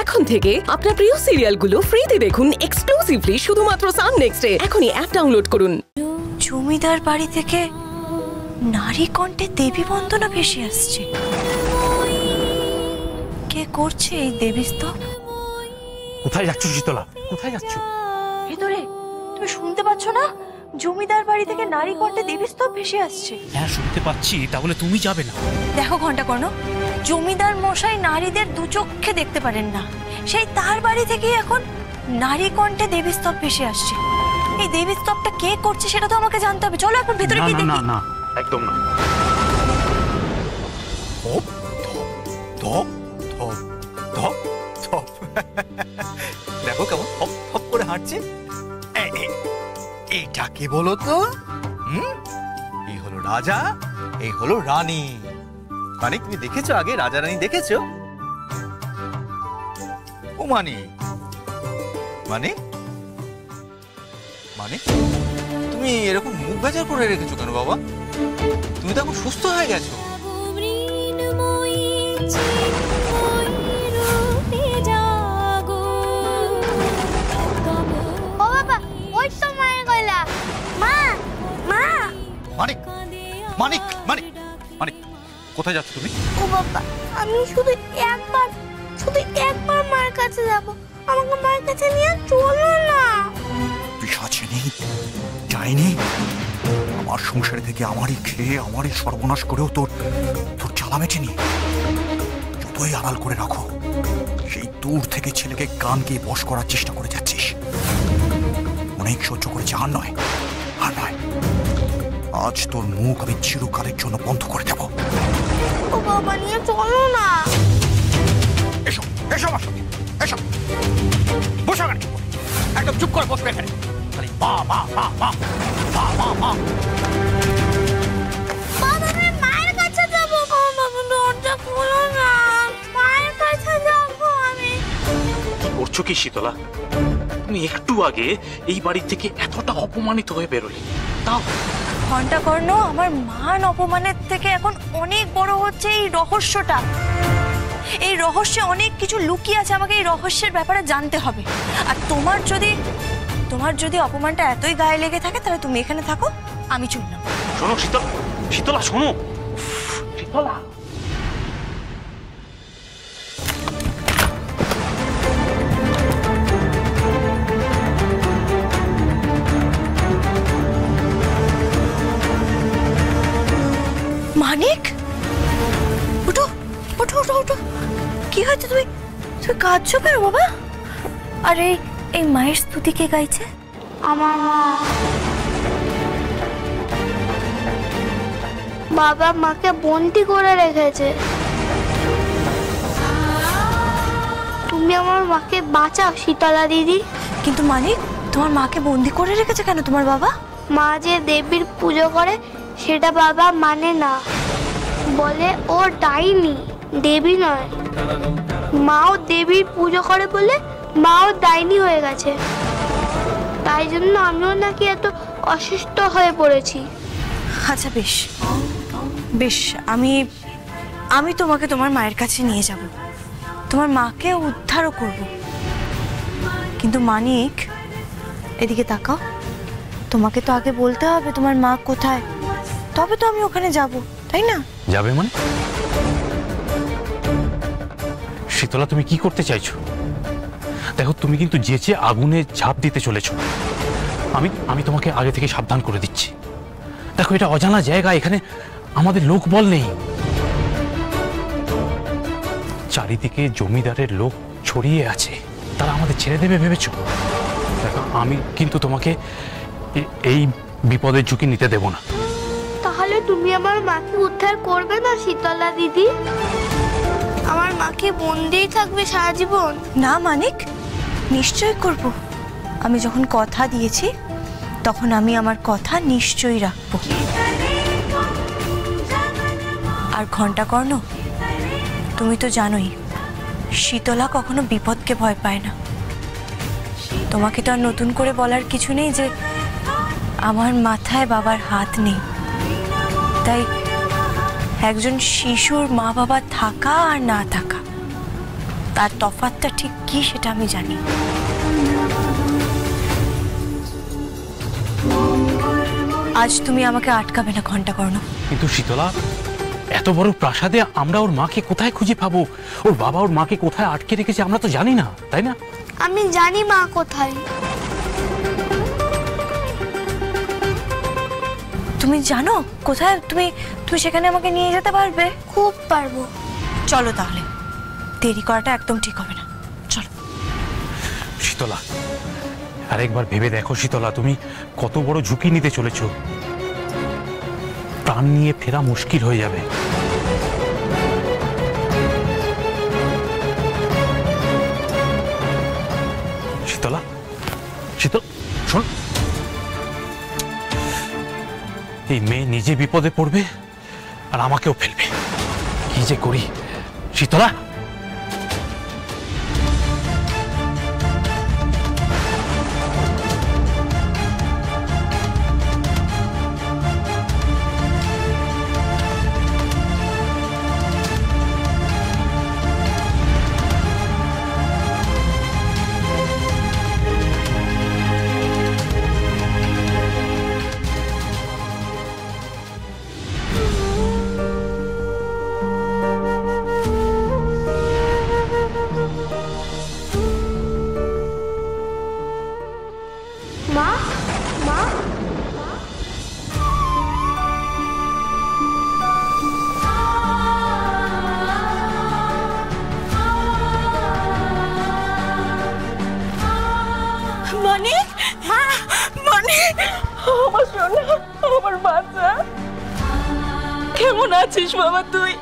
এখন থেকে আপনার প্রিয় সিরিয়ালগুলো ফ্রিতে দেখুন এক্সক্লুসিভলি শুধুমাত্র সান নেক্সটে। এখনই অ্যাপ ডাউনলোড করুন। জমিদার বাড়ি থেকে নারী কণ্ঠে দেবী বন্দনা ভেসে আসছে। কে করছে এই দেবী স্তব? কোথায় যাচ্ছ শীতলা, কোথায় যাচ্ছ? ভেতরে তুমি শুনতে পাচ্ছ না? জমিদার বাড়ি থেকে নারী কণ্ঠে দেবী স্তব ভেসে আসছে। হ্যাঁ শুনতে পাচ্ছি, তাহলে তুমি যাবে না? দেখো ঘণ্টাকর্ণ, জমিদার মশাই নারীদের দু চোখে দেখতে পারেন না, সেই তার বাড়ি থেকে এখন নারী কণ্ঠে দেবী স্তব ভেসে আসছে। এই দেবী স্তবটা কে করছে সেটা তো আমাকে জানতে হবে। চলো এখন ভেতরে গিয়ে দেখি। না না একদম না। ধপ ধপ ধপ ধপ ধপ। দেখো কেমন ধপ ধপ করে হাঁটছে। এইটা কে বলো তো? এই হলো রাজা, এই হলো রানী। মানে তুমি দেখেছো আগে রাজা রানী দেখেছো? ও মানে মানে মানে তুমি এরকম মুখ বেজার করে রেখেছো কেন বাবা? তুমি তো এখন সুস্থ হয়ে গেছো। মানিক মানিক মানিক মানিক, কোথায় যাচ্ছ তুমি? ও বাবা, আমি শুধু একবার মার কাছে যাব। আমাকে মার কাছে নিয়ে চলো না। পিশাচিনী যাইনি, আমার সংসারে থেকে আমারই খেয়ে আমারই সর্বনাশ করেও তোর জ্বালা মেটেনি। যতই আড়াল করে রাখো, সেই দূর থেকে ছেলেকে কানকে বশ করার চেষ্টা করে যাচ্ছিস। অনেক সহ্য করেছে, আর নয় আর নয়। আজ তোর মুখ আমি চিরকালের জন্য বন্ধ করে দেব। ও বাবা, নিয়ে চলো না। এসো এসো আমার সঙ্গে, এসো। বসো এখানে, একদম চুপ করে বসবে এখানে। খালি মা মা মা মা মা মা মা। বাবা, আমি মায়ের কাছে যাব। বাবা, দরজা খোলো না, মায়ের কাছে যাব আমি। কি করছো কি শীতলা? তুমি একটু আগে এই বাড়ি থেকে এতটা অপমানিত হয়ে বেরোলে, তাও ঘণ্টাকর্ণ, আমার মান অপমানের থেকে এখন অনেক বড় হচ্ছে এই রহস্যটা। এই রহস্যে অনেক কিছু লুকিয়ে আছে, আমাকে এই রহস্যের ব্যাপারে জানতে হবে। আর তোমার যদি অপমানটা এতই গায়ে লেগে থাকে, তাহলে তুমি এখানে থাকো, আমি চললাম। শোনো শীতলা, শীতলা শোনো, শীতলা। মানিক, উঠো উঠো উঠো উঠো। কি হয়েছে? তুমি কাঁদছো কেন বাবা? আরে এই মায়ের স্তুতি কে গাইছে? আমার মা। বাবা মাকে বন্দি করে রেখেছে। তুমি আমার মাকে বাঁচাও শীতলা দিদি। কিন্তু মানিক, তোমার মাকে বন্দি করে রেখেছে কেন তোমার বাবা? মা যে দেবীর পুজো করে সেটা বাবা মানে না, বলে ও ডাইনি, দেবী নয়। মাও দেবীর পুজো করে বলে মাও ডাইনি হয়ে গেছে। তাই জন্য আমিও নাকি এত অসুস্থ হয়ে পড়েছি। আচ্ছা বেশ বেশ, আমি তোমাকে তোমার মায়ের কাছে নিয়ে যাব, তোমার মাকে উদ্ধারও করব। কিন্তু মানিক, এদিকে তাকাও। তোমাকে তো আগে বলতে হবে তোমার মা কোথায়, তবে তো আমি ওখানে যাব, তাই না? যাবে মানে? শীতলা, তুমি কি করতে চাইছো? দেখো, তুমি কিন্তু যেচে আগুনে ঝাঁপ দিতে চলেছো। আমি তোমাকে আগে থেকে সাবধান করে দিচ্ছি। দেখো, এটা অজানা জায়গা, এখানে আমাদের লোকবল নেই। চারিদিকে জমিদারের লোক ছড়িয়ে আছে, তারা আমাদের ছেড়ে দেবে ভেবেছো? দেখো, আমি কিন্তু তোমাকে এই বিপদের ঝুঁকি নিতে দেব না। তাহলে তুমি আমার মাকে উদ্ধার করবে না শীতলা দিদি? আমার মাকে বন্দিই থাকবে সারা জীবন? না মানিক, নিশ্চয় করব। আমি যখন কথা দিয়েছি, তখন আমি আমার কথা নিশ্চয়ই রাখবো। আর ঘণ্টাকর্ণ, তুমি তো জানোই শীতলা কখনো বিপদকে ভয় পায় না। তোমাকে তো আর নতুন করে বলার কিছু নেই যে আমার মাথায় বাবার হাত নেই। তাই একজন শিশুর মা বাবা থাকা আর না থাকা তার তফাৎটা ঠিক কি সেটা আমি জানি। আজ তুমি আমাকে আটকাবে না ঘণ্টাকর্ণ। কিন্তু শীতলা, এত বড় প্রাসাদে আমরা ওর মাকে কোথায় খুঁজে পাবো? ওর বাবা ওর মাকে কোথায় আটকে রেখেছে আমরা তো জানি না, তাই না? আমি জানি মা কোথায়। তুমি জানো কোথায়? তুমি সেখানে আমাকে নিয়ে যেতে পারবে? খুব পারবো। চলো তাহলে, দেরি করাটা একদম ঠিক হবে না, চলো। শীতলা, আরেকবার ভেবে দেখো শীতলা, তুমি কত বড় ঝুঁকি নিতে চলেছো। প্রাণ নিয়ে ফেরা মুশকিল হয়ে যাবে। শীতলা, শীতল, শোন, এই মেয়ে নিজে বিপদে পড়বে আর আমাকেও ফেলবে। কি যে করি শীতলা। মা, মা, মানিক, মানিক, আমার সোনা, আমার বাচ্চা, কেমন আছিস বাবা তুই?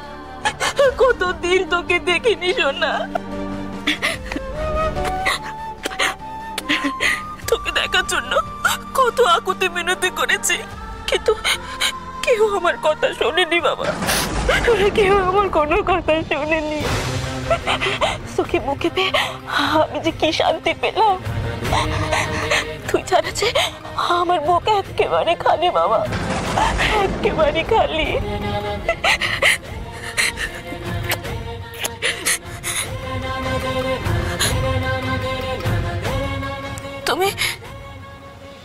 কতদিন তোকে দেখিনি সোনা। তোকে দেখার জন্য কত আকুতি মিনতি করেছি, কিন্তু কেউ আমার কথা শোনেনি বাবা, কেউ আমার কোনো কথা শোনেনি। চোখে মুখে পেয়ে আমি যে কি শান্তি পেলাম। তুই ছাড়া যে আমার বুক একেবারে খালি বাবা, একেবারে খালি। তুমি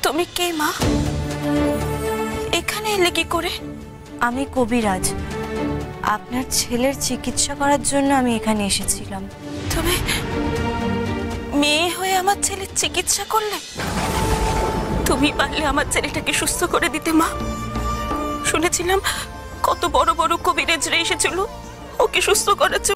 তুমি কে মা? এখানে এলে কি করে? আমি কবিরাজ, আপনার ছেলের চিকিৎসা করার জন্য আমি এখানে এসেছিলাম। তুমি মেয়ে হয়ে আমার ছেলের চিকিৎসা করলে? তুমি পারলে আমার ছেলেটাকে সুস্থ করে দিতে মা। শুনেছিলাম কত বড় বড় কবিরাজরা এসেছিল ওকে সুস্থ করার জন্য।